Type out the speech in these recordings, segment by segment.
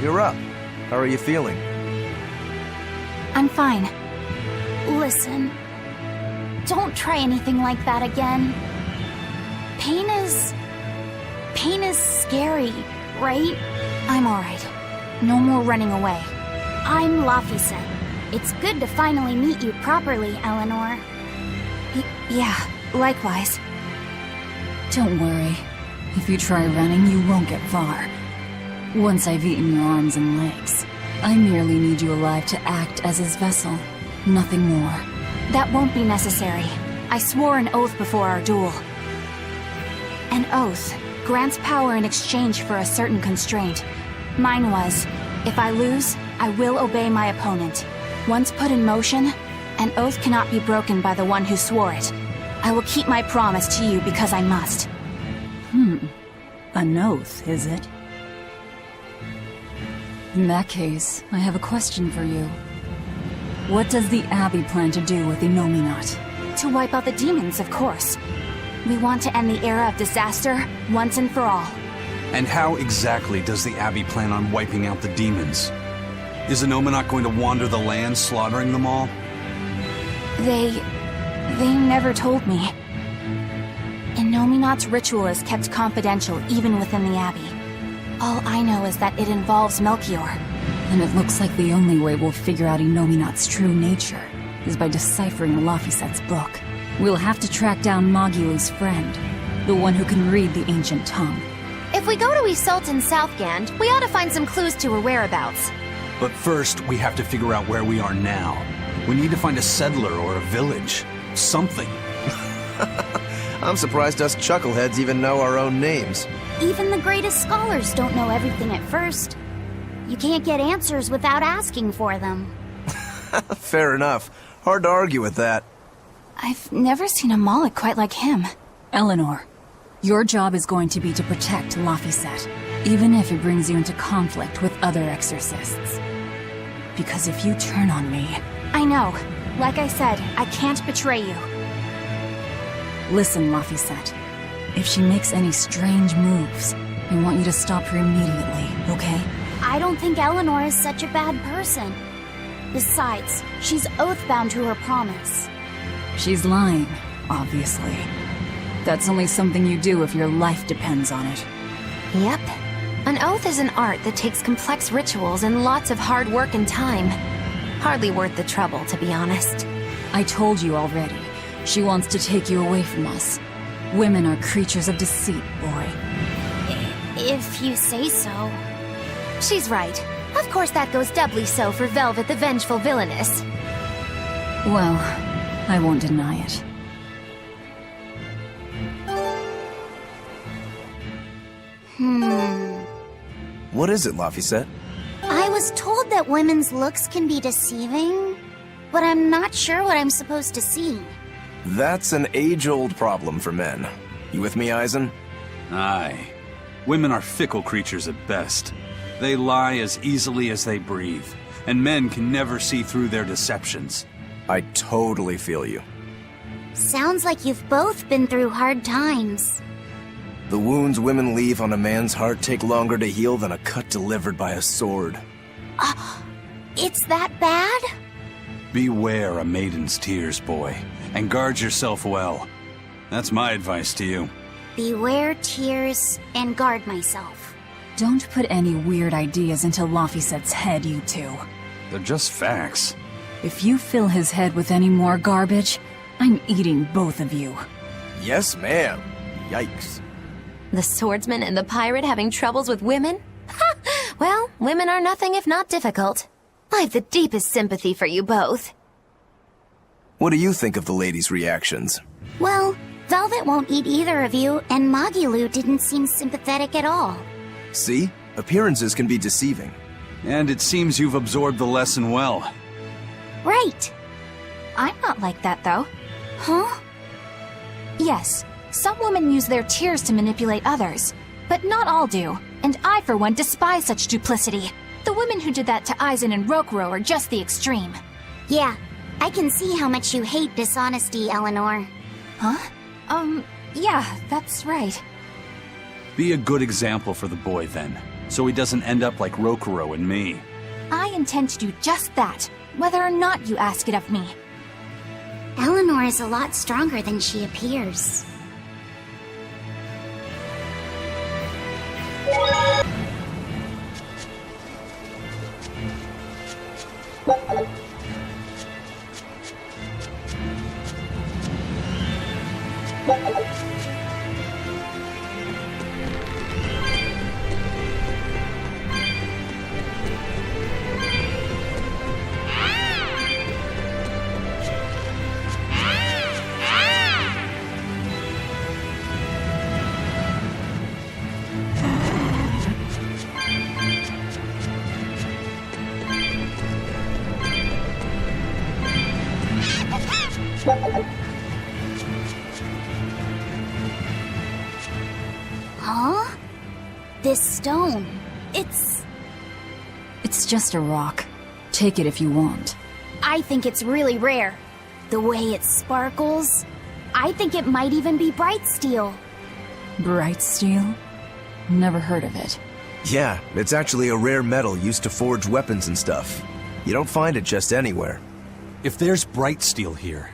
you're up. How are you feeling? I'm fine. Listen, don't try anything like that again. Pain is scary, right? I'm alright. No more running away. I'm Laphicet. It's good to finally meet you properly, Eleanor. Yeah, likewise. Don't worry. If you try running, you won't get far. Once I've eaten your arms and legs, I merely need you alive to act as his vessel. Nothing more. That won't be necessary. I swore an oath before our duel. An oath grants power in exchange for a certain constraint. Mine was, if I lose, I will obey my opponent. Once put in motion, an oath cannot be broken by the one who swore it. I will keep my promise to you because I must. An oath, is it? In that case, I have a question for you. What does the Abbey plan to do with Innominat? To wipe out the demons, of course. We want to end the era of disaster, once and for all. And how exactly does the Abbey plan on wiping out the demons? Is Innominat going to wander the land, slaughtering them all? They never told me. Innominat's ritual is kept confidential even within the Abbey. All I know is that it involves Melchior. And it looks like the only way we'll figure out Innominat's true nature is by deciphering Laphicet's book. We'll have to track down Magulu's friend, the one who can read the ancient tongue. If we go to Isolt in Southgand, we ought to find some clues to her whereabouts. But first, we have to figure out where we are now. We need to find a settler or a village. Something. I'm surprised us chuckleheads even know our own names. Even the greatest scholars don't know everything at first. You can't get answers without asking for them. Fair enough. Hard to argue with that. I've never seen a Moloch quite like him. Eleanor, your job is going to be to protect Laphicet, even if it brings you into conflict with other exorcists. Because if you turn on me... I know. Like I said, I can't betray you. Listen, Laphicet. If she makes any strange moves, I want you to stop her immediately, okay? I don't think Eleanor is such a bad person. Besides, she's oath-bound to her promise. She's lying, obviously. That's only something you do if your life depends on it. Yep. An oath is an art that takes complex rituals and lots of hard work and time. Hardly worth the trouble, to be honest. I told you already. She wants to take you away from us. Women are creatures of deceit, boy. If you say so. She's right. Of course that goes doubly so for Velvet the Vengeful Villainess. Well, I won't deny it. What is it, Laphicet? I was told that women's looks can be deceiving, but I'm not sure what I'm supposed to see. That's an age-old problem for men. You with me, Eisen? Aye. Women are fickle creatures at best. They lie as easily as they breathe, and men can never see through their deceptions. I totally feel you. Sounds like you've both been through hard times. The wounds women leave on a man's heart take longer to heal than a cut delivered by a sword. It's that bad? Beware a maiden's tears, boy, and guard yourself well. That's my advice to you. Beware tears and guard myself. Don't put any weird ideas into Laphicet's head, you two. They're just facts. If you fill his head with any more garbage, I'm eating both of you. Yes, ma'am. Yikes. The swordsman and the pirate having troubles with women? Ha! Well, women are nothing if not difficult. I've the deepest sympathy for you both. What do you think of the ladies' reactions? Well, Velvet won't eat either of you, and Magulu didn't seem sympathetic at all. See? Appearances can be deceiving. And it seems you've absorbed the lesson well. Right. I'm not like that, though. Huh? Yes, some women use their tears to manipulate others, but not all do, and I, for one, despise such duplicity. The women who did that to Eisen and Rokuro are just the extreme. Yeah, I can see how much you hate dishonesty, Eleanor. Huh? Yeah, that's right. Be a good example for the boy, then. so he doesn't end up like Rokuro and me. I intend to do just that, whether or not you ask it of me. Eleanor is a lot stronger than she appears. Huh? This stone, it's just a rock. Take it if you want. I think it's really rare. The way it sparkles, I think it might even be bright steel. Bright steel? Never heard of it. Yeah, it's actually a rare metal used to forge weapons and stuff. You don't find it just anywhere. If there's bright steel here,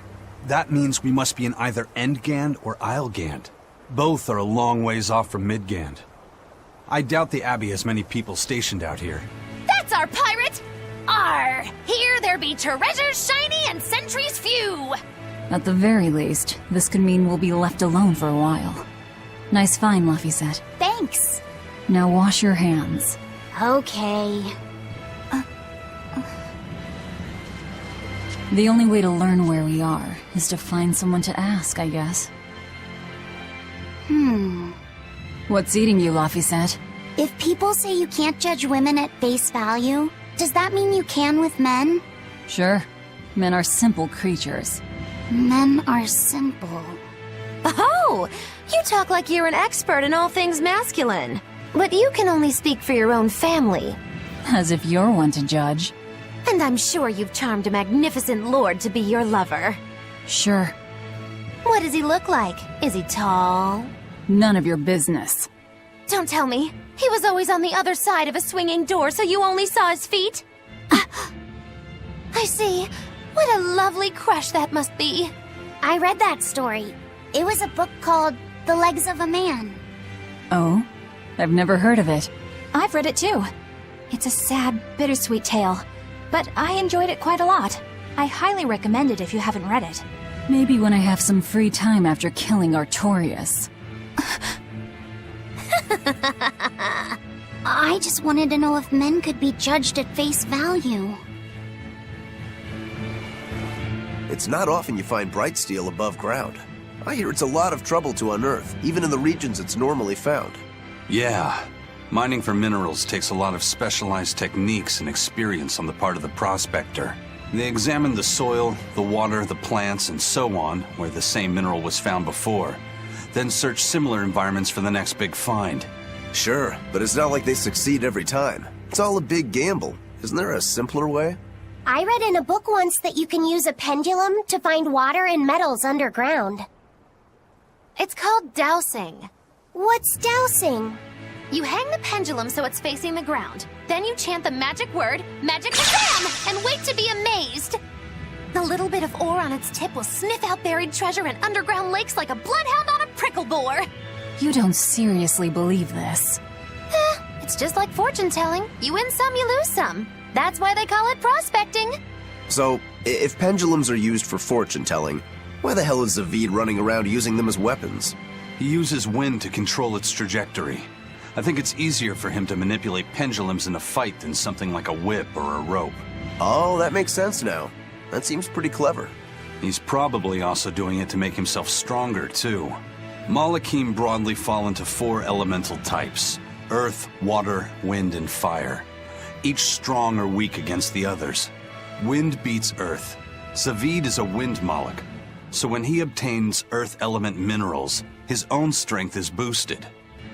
that means we must be in either Endgand or Islegand. Both are a long ways off from Midgand. I doubt the Abbey has many people stationed out here. That's our pirate! Arr! Here there be treasures shiny and sentries few! At the very least, this could mean we'll be left alone for a while. Nice find, Laphicet. Thanks. Now wash your hands. Okay. The only way to learn where we are is to find someone to ask, I guess. What's eating you, Laphicet? If people say you can't judge women at face value, does that mean you can with men? Sure. Men are simple creatures. Men are simple. Oh! You talk like you're an expert in all things masculine. But you can only speak for your own family. As if you're one to judge. And I'm sure you've charmed a magnificent lord to be your lover. Sure. What does he look like? Is he tall? None of your business. Don't tell me. He was always on the other side of a swinging door, so you only saw his feet? I see. What a lovely crush that must be. I read that story. It was a book called The Legs of a Man. Oh? I've never heard of it. I've read it too. It's a sad, bittersweet tale, but I enjoyed it quite a lot. I highly recommend it if you haven't read it. Maybe when I have some free time after killing Artorias. I just wanted to know if men could be judged at face value. It's not often you find bright steel above ground. I hear it's a lot of trouble to unearth, even in the regions it's normally found. Yeah. Mining for minerals takes a lot of specialized techniques and experience on the part of the prospector. They examine the soil, the water, the plants, and so on, where the same mineral was found before. Then search similar environments for the next big find. Sure, but it's not like they succeed every time. It's all a big gamble. Isn't there a simpler way? I read in a book once that you can use a pendulum to find water and metals underground. It's called dowsing. What's dowsing? You hang the pendulum so it's facing the ground. Then you chant the magic word, Magic Kazam, and wait to be amazed. The little bit of ore on its tip will sniff out buried treasure in underground lakes like a bloodhound on a prickle bore. You don't seriously believe this. It's just like fortune telling. You win some, you lose some. That's why they call it prospecting. So, if pendulums are used for fortune telling, why the hell is Zavid running around using them as weapons? He uses wind to control its trajectory. I think it's easier for him to manipulate pendulums in a fight than something like a whip or a rope. Oh, that makes sense now. That seems pretty clever. He's probably also doing it to make himself stronger, too. Malakim broadly fall into 4 elemental types: earth, water, wind, and fire. Each strong or weak against the others. Wind beats earth. Zavid is a wind Moloch, so when he obtains earth element minerals, his own strength is boosted.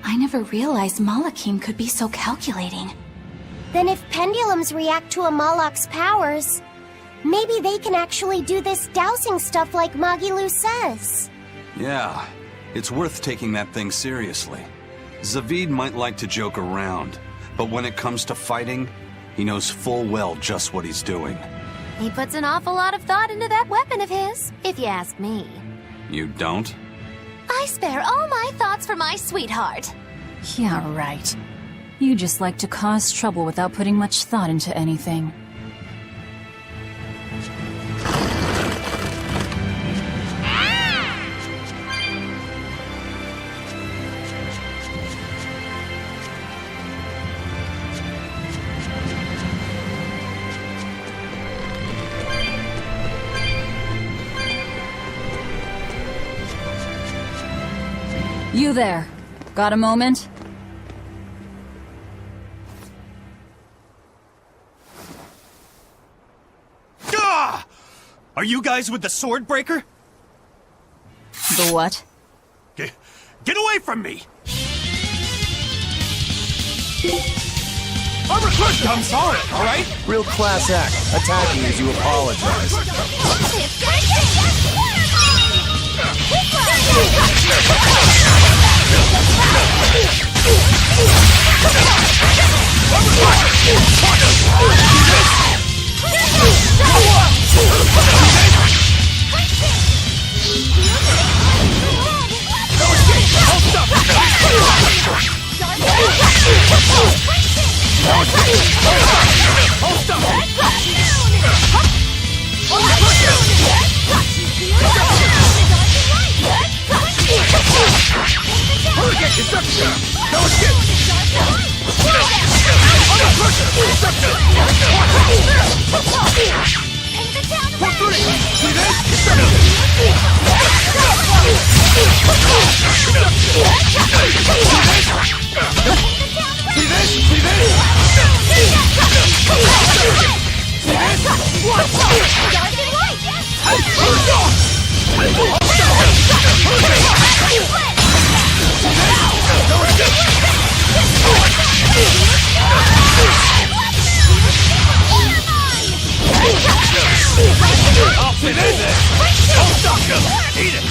I never realized Malakim could be so calculating. Then if pendulums react to a Moloch's powers, maybe they can actually do this dowsing stuff like Magilu says. Yeah, it's worth taking that thing seriously. Zavid might like to joke around, But when it comes to fighting, he knows full well just what he's doing. He puts an awful lot of thought into that weapon of his, if you ask me. You don't? I spare all my thoughts for my sweetheart. Yeah, right. You just like to cause trouble without putting much thought into anything. You there. Got a moment? Ah! Are you guys with the sword breaker? The what? Get away from me! I'm sorry, alright? Real class act, attacking as you apologize. I'll finish this! I'll stop you! Eat it!